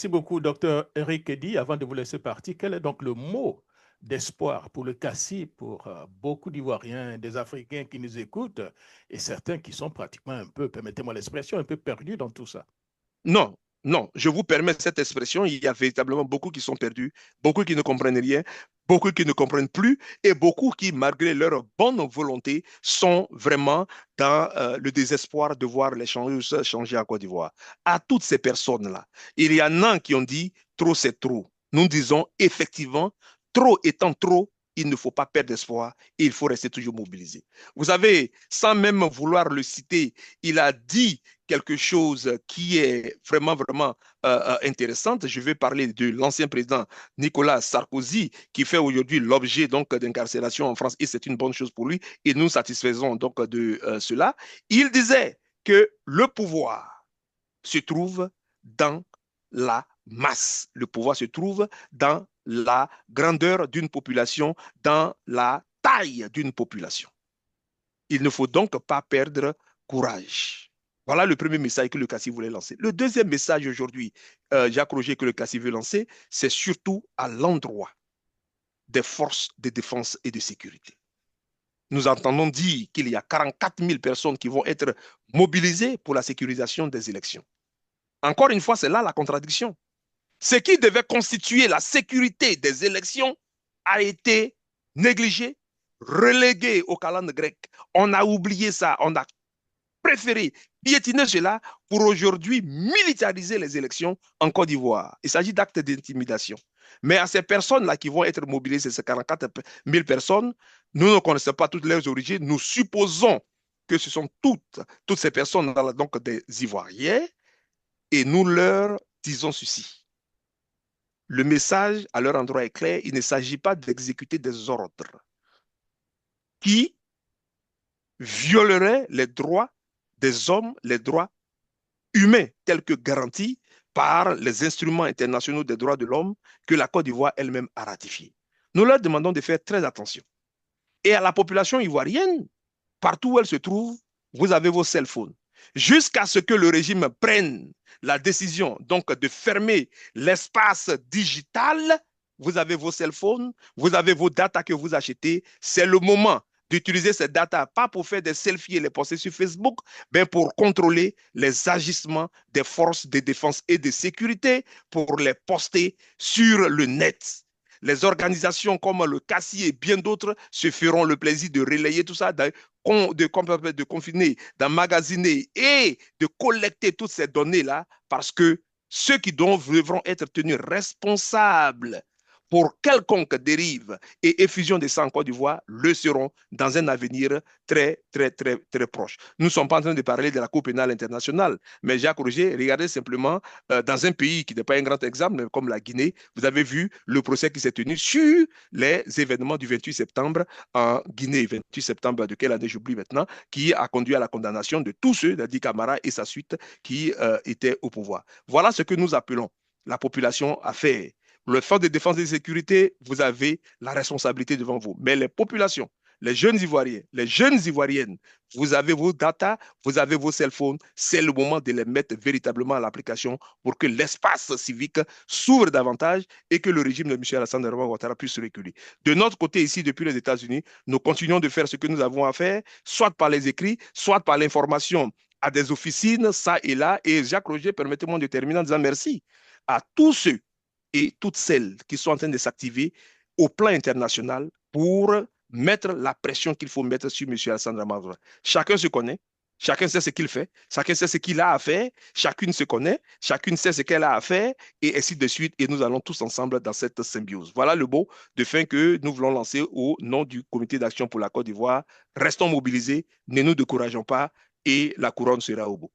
Merci beaucoup, docteur Eric Eddy. Avant de vous laisser partir, quel est donc le mot d'espoir pour le Cassis, pour beaucoup d'Ivoiriens, des Africains qui nous écoutent et certains qui sont pratiquement un peu, permettez-moi l'expression, un peu perdus dans tout ça? Non, non, je vous permets cette expression. Il y a véritablement beaucoup qui sont perdus, beaucoup qui ne comprennent rien, beaucoup qui ne comprennent plus et beaucoup qui, malgré leur bonne volonté, sont vraiment dans le désespoir de voir les choses changer en Côte d'Ivoire. À toutes ces personnes-là, il y en a qui ont dit trop, c'est trop. Nous disons effectivement, trop étant trop, il ne faut pas perdre espoir et il faut rester toujours mobilisé. Vous savez, sans même vouloir le citer, il a dit quelque chose qui est vraiment intéressante. Je vais parler de l'ancien président Nicolas Sarkozy qui fait aujourd'hui l'objet donc d'incarcération en France et c'est une bonne chose pour lui et nous satisfaisons donc de cela. Il disait que le pouvoir se trouve dans la masse. Le pouvoir se trouve dans la grandeur d'une population, dans la taille d'une population. Il ne faut donc pas perdre courage. Voilà le premier message que le Cassis voulait lancer. Le deuxième message aujourd'hui, Jacques Roger, que le Cassis veut lancer, c'est surtout à l'endroit des forces de défense et de sécurité. Nous entendons dire qu'il y a 44 000 personnes qui vont être mobilisées pour la sécurisation des élections. Encore une fois, c'est là la contradiction. Ce qui devait constituer la sécurité des élections a été négligé, relégué au calendrier grec. On a oublié ça, on a préféré piétiner cela pour aujourd'hui militariser les élections en Côte d'Ivoire. Il s'agit d'actes d'intimidation. Mais à ces personnes-là qui vont être mobilisées, ces 44 000 personnes, nous ne connaissons pas toutes leurs origines. Nous supposons que ce sont toutes ces personnes donc des Ivoiriens et nous leur disons ceci. Le message à leur endroit est clair. Il ne s'agit pas d'exécuter des ordres qui violeraient les droits des hommes, les droits humains tels que garantis par les instruments internationaux des droits de l'homme que la Côte d'Ivoire elle-même a ratifiés. Nous leur demandons de faire très attention. Et à la population ivoirienne, partout où elle se trouve, vous avez vos cell phones. Jusqu'à ce que le régime prenne la décision donc de fermer l'espace digital, vous avez vos cell phones, vous avez vos datas que vous achetez. C'est le moment d'utiliser ces datas, pas pour faire des selfies et les poster sur Facebook, mais pour contrôler les agissements des forces de défense et de sécurité, pour les poster sur le net. Les organisations comme le Cassis et bien d'autres se feront le plaisir de relayer tout ça, de confiner, d'emmagasiner et de collecter toutes ces données-là parce que ceux qui devront être tenus responsables pour quelconque dérive et effusion de sang en Côte d'Ivoire le seront dans un avenir très proche. Nous ne sommes pas en train de parler de la Cour pénale internationale, mais Jacques Roger, regardez simplement dans un pays qui n'est pas un grand exemple, comme la Guinée, vous avez vu le procès qui s'est tenu sur les événements du 28 septembre en Guinée, 28 septembre de quelle année j'oublie maintenant, qui a conduit à la condamnation de tous ceux, Dadi Camara et sa suite, qui étaient au pouvoir. Voilà ce que nous appelons la population à faire. Le force de défense et de sécurité, vous avez la responsabilité devant vous. Mais les populations, les jeunes Ivoiriens, les jeunes Ivoiriennes, vous avez vos data, vous avez vos cell phones, c'est le moment de les mettre véritablement à l'application pour que l'espace civique s'ouvre davantage et que le régime de M. Alassane Ouattara puisse reculer. De notre côté, ici, depuis les États-Unis, nous continuons de faire ce que nous avons à faire, soit par les écrits, soit par l'information à des officines, ça et là. Et Jacques Roger, permettez-moi de terminer en disant merci à tous ceux et toutes celles qui sont en train de s'activer au plan international pour mettre la pression qu'il faut mettre sur M. Alassane Ouattara. Chacun se connaît, chacun sait ce qu'il fait, chacun sait ce qu'il a à faire, chacune se connaît, chacune sait ce qu'elle a à faire, et ainsi de suite, et nous allons tous ensemble dans cette symbiose. Voilà le mot de fin que nous voulons lancer au nom du Comité d'action pour la Côte d'Ivoire. Restons mobilisés, ne nous décourageons pas, et la couronne sera au bout.